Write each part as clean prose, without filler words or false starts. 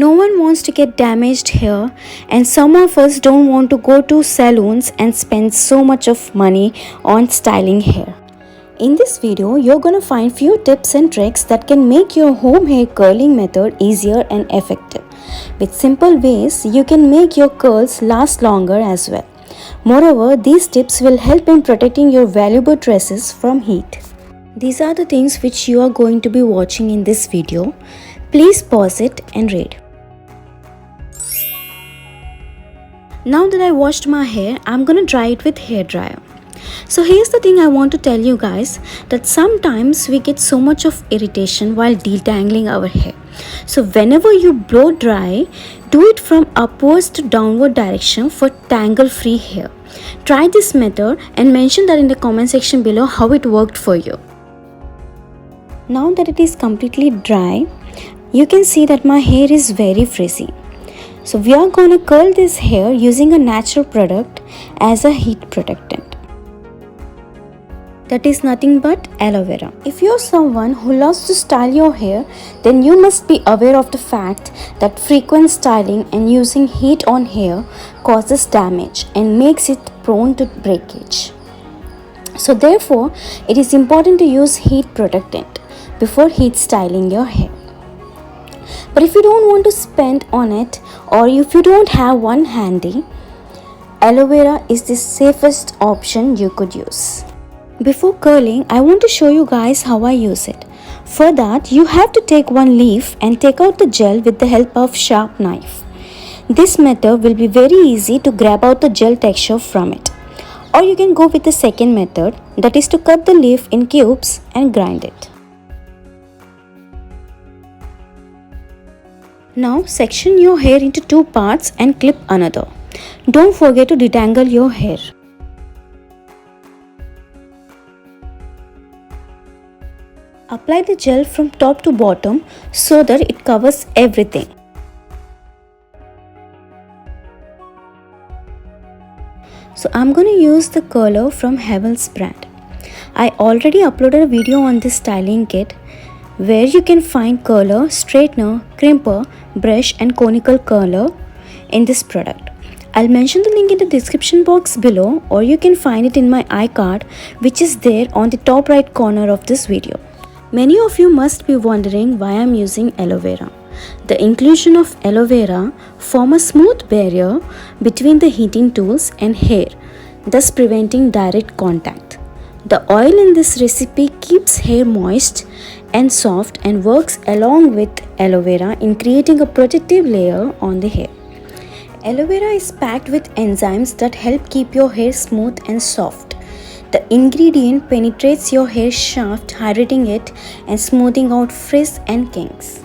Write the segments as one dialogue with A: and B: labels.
A: No one wants to get damaged hair, and some of us don't want to go to salons and spend so much of money on styling hair. In this video, you're gonna find few tips and tricks that can make your home hair curling method easier and effective. With simple ways, you can make your curls last longer as well. Moreover, these tips will help in protecting your valuable tresses from heat. These are the things which you are going to be watching in this video. Please pause it and read. Now that I washed my hair, I'm gonna dry it with hair dryer. So here's the thing I want to tell you guys, that sometimes we get so much of irritation while detangling our hair. So whenever you blow dry, do it from upwards to downward direction for tangle free hair. Try this method and mention that in the comment section below how it worked for you. Now that it is completely dry, you can see that my hair is very frizzy. So we are going to curl this hair using a natural product as a heat protectant. That is nothing but aloe vera. If you are someone who loves to style your hair, then you must be aware of the fact that frequent styling and using heat on hair causes damage and makes it prone to breakage. So therefore, it is important to use heat protectant before heat styling your hair. But if you don't want to spend on it, or if you don't have one handy, aloe vera is the safest option you could use. Before curling, I want to show you guys how I use it. For that, you have to take one leaf and take out the gel with the help of sharp knife. This method will be very easy to grab out the gel texture from it. Or you can go with the second method, that is to cut the leaf in cubes and grind it. Now section your hair into two parts and clip another. Don't forget to detangle your hair. Apply the gel from top to bottom so that it covers everything. So I'm going to use the curler from HAVELLA's brand. I already uploaded a video on this styling kit where you can find curler, straightener, crimper, brush and conical curler in this product. I'll mention the link in the description box below, or you can find it in my iCard, which is there on the top right corner of this video. Many of you must be wondering why I'm using aloe vera. The inclusion of aloe vera forms a smooth barrier between the heating tools and hair, thus preventing direct contact. The oil in this recipe keeps hair moist and soft and works along with aloe vera in creating a protective layer on the hair. Aloe vera is packed with enzymes that help keep your hair smooth and soft. The ingredient penetrates your hair shaft, hydrating it and smoothing out frizz and kinks.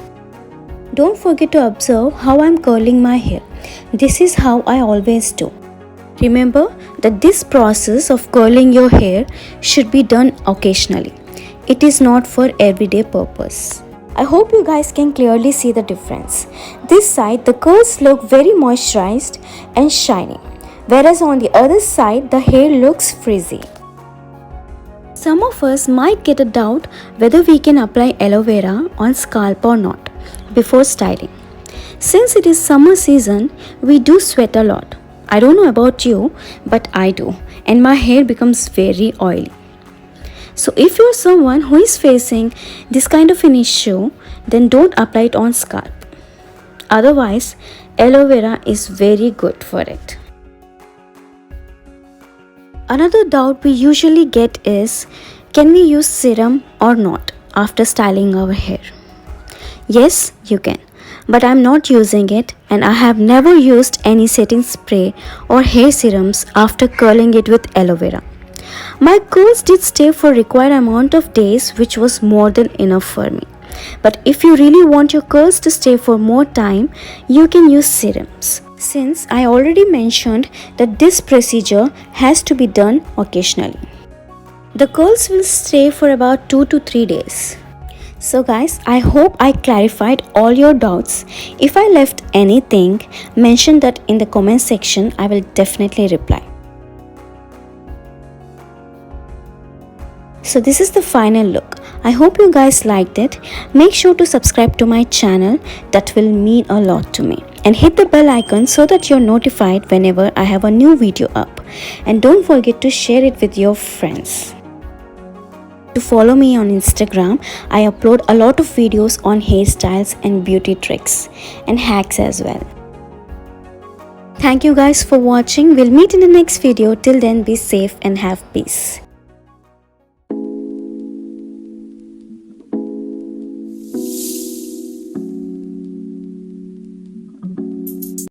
A: Don't forget to observe how I'm curling my hair. This is how I always do. Remember that this process of curling your hair should be done occasionally. It is not for everyday purpose. I hope you guys can clearly see the difference. This side the curls look very moisturized and shiny, whereas on the other side the hair looks frizzy. Some of us might get a doubt whether we can apply aloe vera on scalp or not before styling. Since it is summer season, we do sweat a lot. I don't know about you, but I do, and my hair becomes very oily. So if you're someone who is facing this kind of an issue, then don't apply it on scalp. Otherwise, aloe vera is very good for it. Another doubt we usually get is, can we use serum or not after styling our hair? Yes, you can, but I'm not using it, and I have never used any setting spray or hair serums after curling it with aloe vera. My curls did stay for required amount of days, which was more than enough for me. But if you really want your curls to stay for more time, you can use serums. Since I already mentioned that this procedure has to be done occasionally. The curls will stay for about 2 to 3 days. So guys, I hope I clarified all your doubts. If I left anything, mention that in the comment section. I will definitely reply. So this is the final look. I hope you guys liked it. Make sure to subscribe to my channel, that will mean a lot to me. And hit the bell icon so that you're notified whenever I have a new video up. And don't forget to share it with your friends. To follow me on Instagram, I upload a lot of videos on hairstyles and beauty tricks and hacks as well. Thank you guys for watching. We'll meet in the next video. Till then, be safe and have peace.